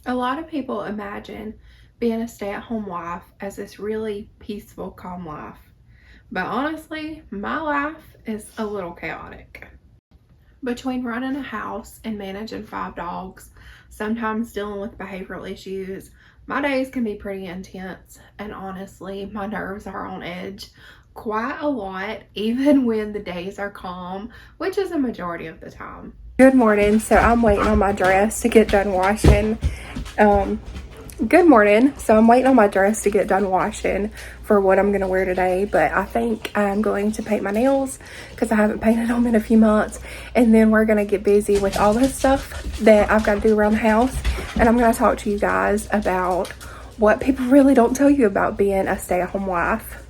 A lot of people imagine being a stay-at-home wife as this really peaceful, calm life. But honestly, my life is a little chaotic. Between running a house and managing 5 dogs, sometimes dealing with behavioral issues, my days can be pretty intense, and honestly, my nerves are on edge quite a lot, even when the days are calm, which is a majority of the time. Good morning. So I'm waiting on my dress to get done washing. Um, Good morning. So I'm waiting on my dress to get done washing for what I'm going to wear today, but I think I'm going to paint my nails because I haven't painted them in a few months, and then we're going to get busy with all this stuff that I've got to do around the house, and I'm going to talk to you guys about what people really don't tell you about being a stay-at-home wife.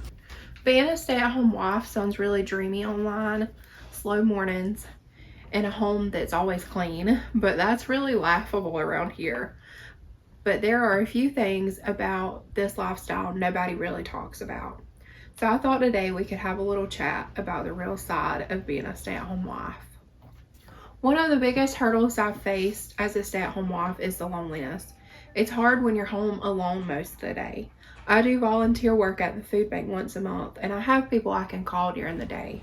Being a stay-at-home wife sounds really dreamy online, slow mornings, and a home that's always clean, but that's really laughable around here. But there are a few things about this lifestyle nobody really talks about. So I thought today we could have a little chat about the real side of being a stay-at-home wife. One of the biggest hurdles I've faced as a stay-at-home wife is the loneliness. It's hard when you're home alone most of the day. I do volunteer work at the food bank once a month, and I have people I can call during the day.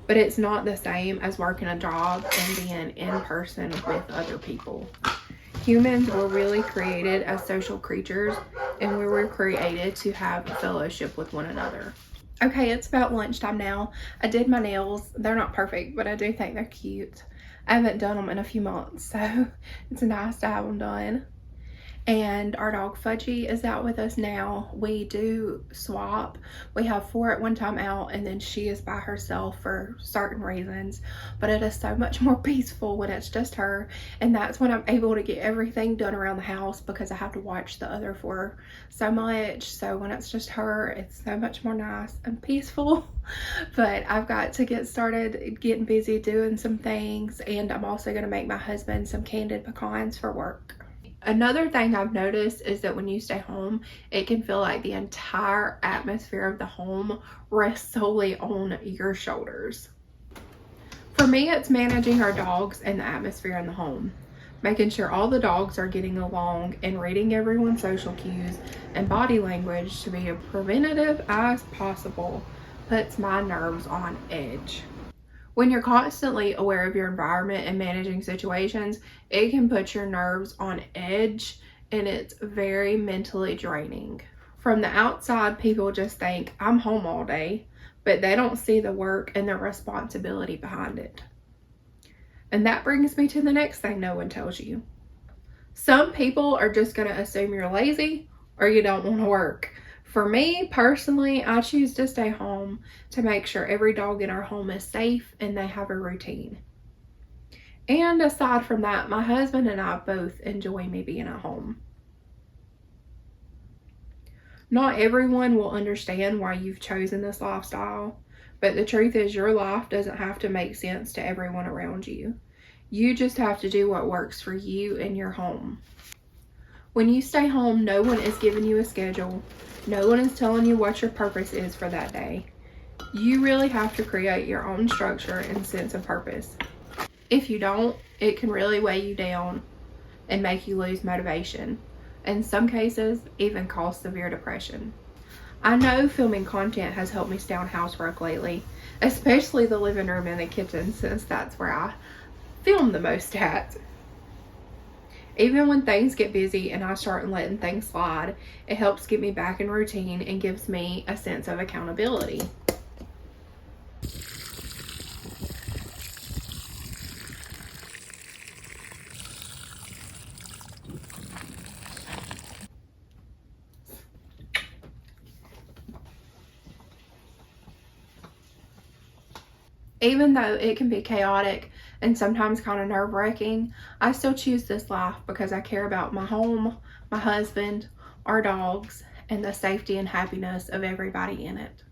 But it's not the same as working a job and being in person with other people. Humans were really created as social creatures, and we were created to have fellowship with one another. Okay, it's about lunchtime now. I did my nails. They're not perfect, but I do think they're cute. I haven't done them in a few months, so it's nice to have them done. And our dog Fudgy is out with us now. We do swap. We have 4 at one time out, and then she is by herself for certain reasons. But it is so much more peaceful when it's just her, and that's when I'm able to get everything done around the house because I have to watch the other 4 so much. So when it's just her, it's so much more nice and peaceful. But I've got to get started getting busy doing some things, and I'm also going to make my husband some candied pecans for work. Another thing I've noticed is that when you stay home, it can feel like the entire atmosphere of the home rests solely on your shoulders. For me, it's managing our dogs and the atmosphere in the home. Making sure all the dogs are getting along and reading everyone's social cues and body language to be as preventative as possible puts my nerves on edge. When you're constantly aware of your environment and managing situations, it can put your nerves on edge, and it's very mentally draining. From the outside, people just think I'm home all day, but they don't see the work and the responsibility behind it. And that brings me to the next thing no one tells you. Some people are just going to assume you're lazy or you don't want to work. For me, personally, I choose to stay home to make sure every dog in our home is safe and they have a routine. And aside from that, my husband and I both enjoy me being at home. Not everyone will understand why you've chosen this lifestyle, but the truth is your life doesn't have to make sense to everyone around you. You just have to do what works for you and your home. When you stay home, no one is giving you a schedule. No one is telling you what your purpose is for that day. You really have to create your own structure and sense of purpose. If you don't, it can really weigh you down and make you lose motivation. In some cases, even cause severe depression. I know filming content has helped me stay on housework lately, especially the living room and the kitchen, since that's where I film the most at. Even when things get busy and I start letting things slide, it helps get me back in routine and gives me a sense of accountability. Even though it can be chaotic and sometimes kind of nerve-wracking, I still choose this life because I care about my home, my husband, our dogs, and the safety and happiness of everybody in it.